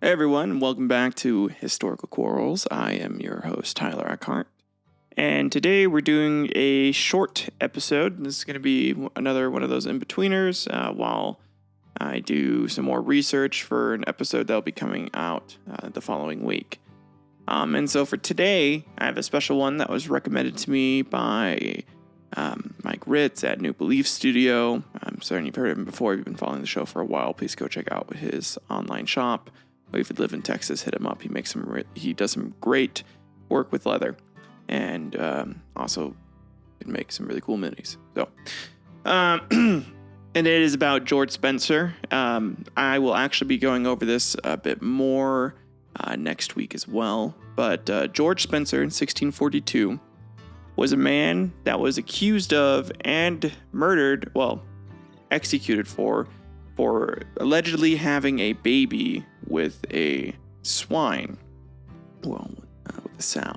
Hey everyone, welcome back to Historical Quarrels. I am your host, Tyler Eckhardt. And today we're doing a short episode. This is going to be another one of those in-betweeners while I do some more research for an episode that'll be coming out the following week. And so for today, I have a special one that was recommended to me by Mike Ritz at New Belief Studio. I'm certain you've heard of him before. If you've been following the show for a while, please go check out his online shop. Or if you live in Texas, hit him up. He does some great work with leather, and also can make some really cool minis. So, and it is about George Spencer. I will actually be going over this a bit more next week as well. But George Spencer in 1642 was a man that was accused of and murdered, executed for allegedly having a baby with a swine, with a sow.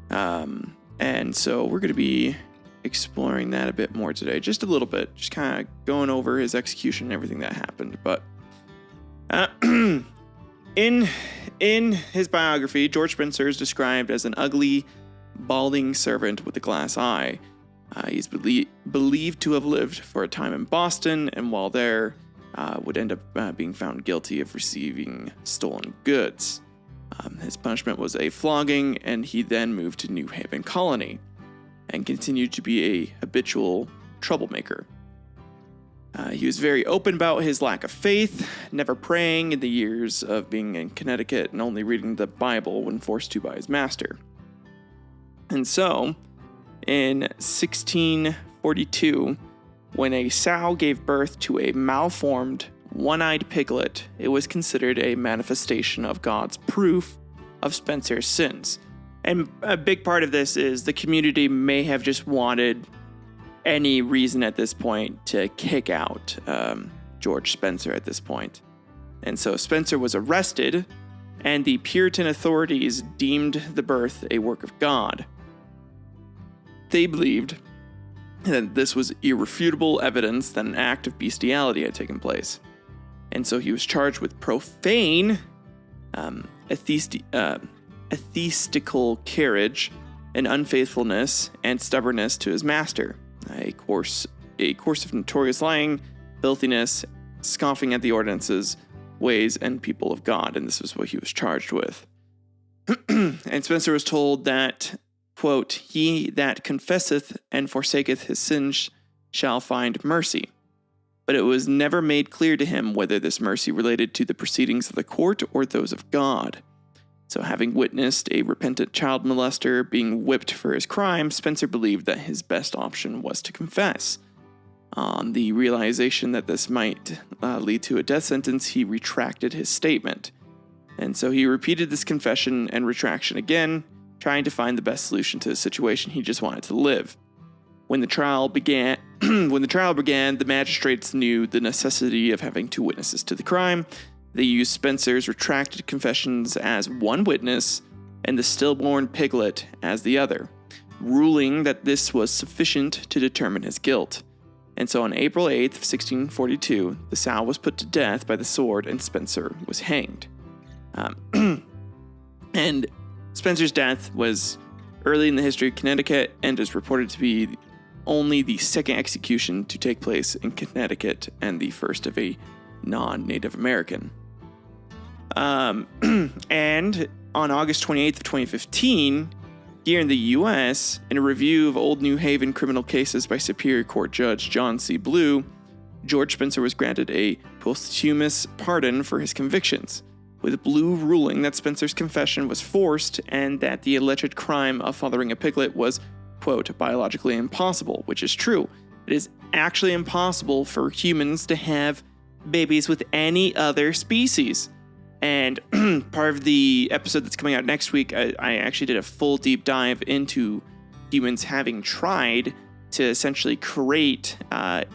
And so we're going to be exploring that a bit more today, just a little bit, just kind of going over his execution and everything that happened. But in his biography, George Spencer is described as an ugly, balding servant with a glass eye. He's believed to have lived for a time in Boston, and while there, would end up being found guilty of receiving stolen goods. His punishment was a flogging, and he then moved to New Haven Colony and continued to be a habitual troublemaker. He was very open about his lack of faith, never praying in the years of being in Connecticut and only reading the Bible when forced to by his master. And so, in 1642, when a sow gave birth to a malformed, one-eyed piglet, it was considered a manifestation of God's proof of Spencer's sins. And a big part of this is the community may have just wanted any reason at this point to kick out George Spencer at this point. And so Spencer was arrested, and the Puritan authorities deemed the birth a work of God. They believed that this was irrefutable evidence that an act of bestiality had taken place. And so he was charged with profane, atheistical carriage and unfaithfulness and stubbornness to his master, a course of notorious lying, filthiness, scoffing at the ordinances, ways, and people of God. And this was what he was charged with. And Spencer was told that, quote, "He that confesseth and forsaketh his sins shall find mercy." But it was never made clear to him whether this mercy related to the proceedings of the court or those of God. So having witnessed a repentant child molester being whipped for his crime, Spencer believed that his best option was to confess. On the realization that this might lead to a death sentence, he retracted his statement. And so he repeated this confession and retraction again, trying to find the best solution to the situation. He just wanted to live. When the trial began, the magistrates knew the necessity of having two witnesses to the crime. They used Spencer's retracted confessions as one witness and the stillborn piglet as the other, ruling that this was sufficient to determine his guilt. And so on April 8th, 1642, the sow was put to death by the sword and Spencer was hanged. And Spencer's death was early in the history of Connecticut and is reported to be only the second execution to take place in Connecticut and the first of a non-Native American. And on August 28th of 2015, here in the U.S., in a review of old New Haven criminal cases by Superior Court Judge John C. Blue, George Spencer was granted a posthumous pardon for his convictions, with Blue ruling that Spencer's confession was forced and that the alleged crime of fathering a piglet was, quote, biologically impossible, which is true. It is actually impossible for humans to have babies with any other species. And part of the episode that's coming out next week, I actually did a full deep dive into humans having tried to essentially create a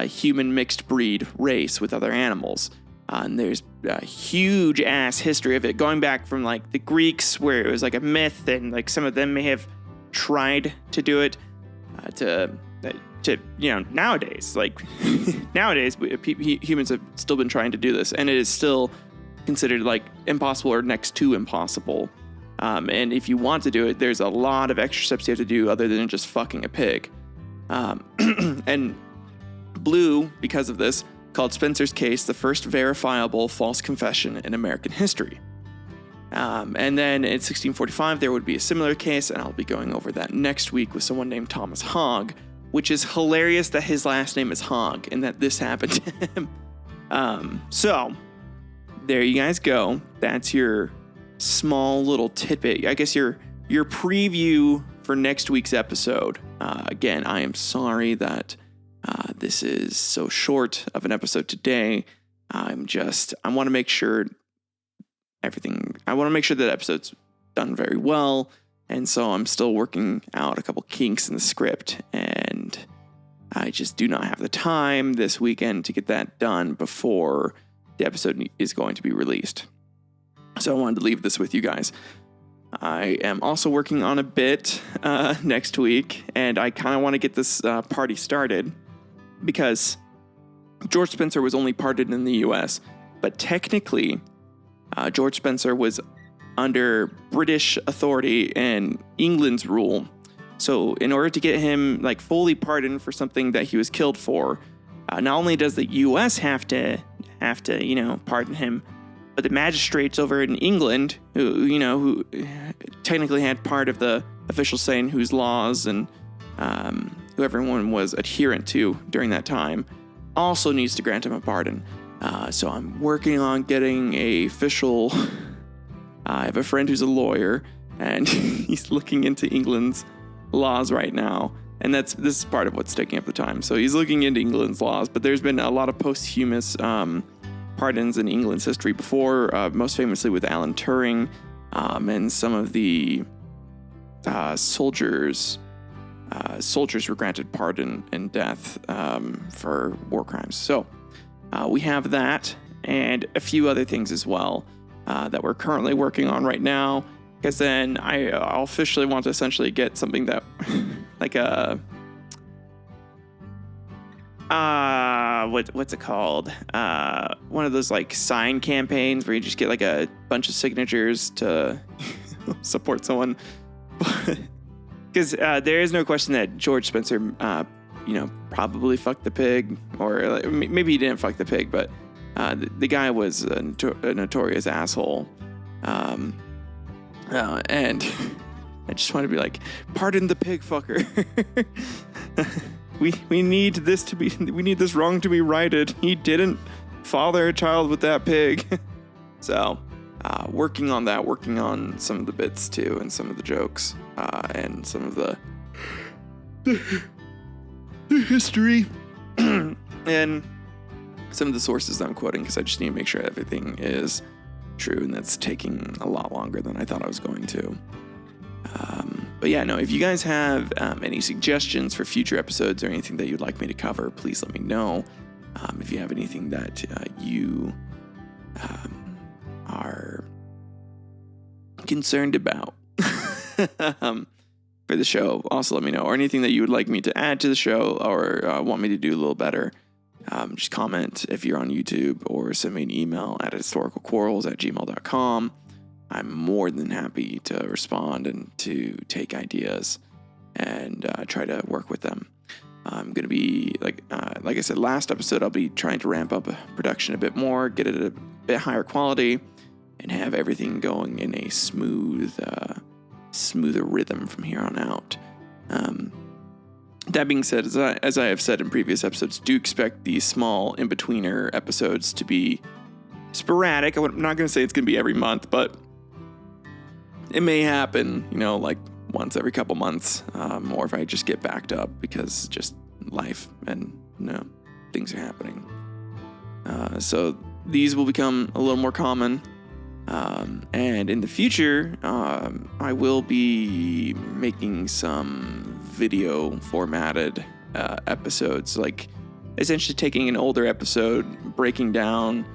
human mixed breed race with other animals. And there's a huge ass history of it, going back from like the Greeks, where it was like a myth, and like some of them may have tried to do it, to nowadays, like nowadays, humans have still been trying to do this, and it is still considered like impossible or next to impossible. And if you want to do it, there's a lot of extra steps you have to do other than just fucking a pig. And Blue, because of this, called Spencer's case the first verifiable false confession in American history. And then in 1645, there would be a similar case, and I'll be going over that next week with someone named Thomas Hogg, which is hilarious that his last name is Hogg and that this happened to him. So there you guys go. That's your small little tidbit. I guess your preview for next week's episode. Again, I am sorry that this is so short of an episode today. I want to make sure that episode's done very well. And so I'm still working out a couple kinks in the script, and I just do not have the time this weekend to get that done before the episode is going to be released. So I wanted to leave this with you guys. I am also working on a bit next week, and I kind of want to get this party started because George Spencer was only pardoned in the U.S., but technically George Spencer was under British authority and England's rule. So in order to get him like fully pardoned for something that he was killed for, not only does the U.S. have to pardon him, but the magistrates over in England, who technically had part of the official say in whose laws and who everyone was adherent to during that time, also needs to grant him a pardon. So I'm working on getting a official. I have a friend who's a lawyer, and he's looking into England's laws right now, and this is part of what's taking up the time. So he's looking into England's laws, but there's been a lot of posthumous pardons in England's history before, most famously with Alan Turing, and some of the soldiers were granted pardon and death for war crimes. So we have that and a few other things as well that we're currently working on right now, because then I'll officially want to essentially get something that like a what's it called? One of those like sign campaigns where you just get like a bunch of signatures to support someone. Because there is no question that George Spencer, probably fucked the pig, or like, maybe he didn't fuck the pig, but the guy was a notorious asshole. And I just want to be like, pardon the pig fucker. We need this wrong to be righted. He didn't father a child with that pig. So, working on that, working on some of the bits too, and some of the jokes, and some of the history, and some of the sources that I'm quoting, because I just need to make sure everything is true, and that's taking a lot longer than I thought I was going to. But yeah, no, if you guys have any suggestions for future episodes or anything that you'd like me to cover, please let me know. If you have anything that you are concerned about for the show, also let me know. Or anything that you would like me to add to the show, or want me to do a little better, just comment if you're on YouTube, or send me an email at historicalquarrels@gmail.com. I'm more than happy to respond and to take ideas and try to work with them. I'm going to be, like I said last episode, I'll be trying to ramp up production a bit more, get it at a bit higher quality, and have everything going in a smoother rhythm from here on out. That being said, as I have said in previous episodes, do expect these small in-betweener episodes to be sporadic. I'm not going to say it's going to be every month, but it may happen, like once every couple months, or if I just get backed up because just life and, things are happening. So these will become a little more common. And in the future, I will be making some video formatted episodes, like essentially taking an older episode, breaking down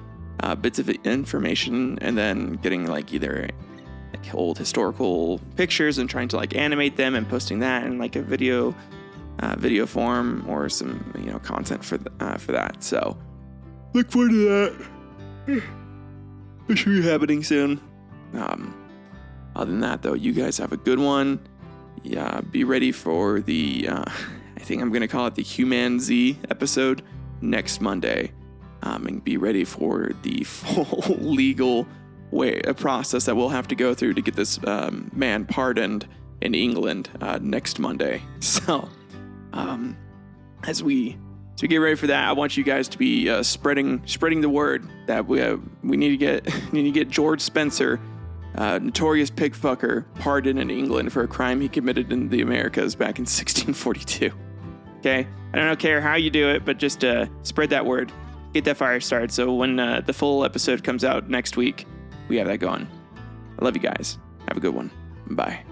bits of information, and then getting like either like old historical pictures and trying to like animate them and posting that in like a video form, or some content for that. So look forward to that. It should be happening soon. Other than that, though, you guys have a good one. Yeah, be ready for the, I think I'm going to call it the Human Z episode next Monday. And be ready for the full legal process that we'll have to go through to get this man pardoned in England next Monday. So, as we get ready for that, I want you guys to be spreading the word that we need to get George Spencer, notorious pig fucker, pardoned in England for a crime he committed in the Americas back in 1642. Okay, I don't care how you do it, but just spread that word, get that fire started. So when the full episode comes out next week, we have that going. I love you guys. Have a good one. Bye.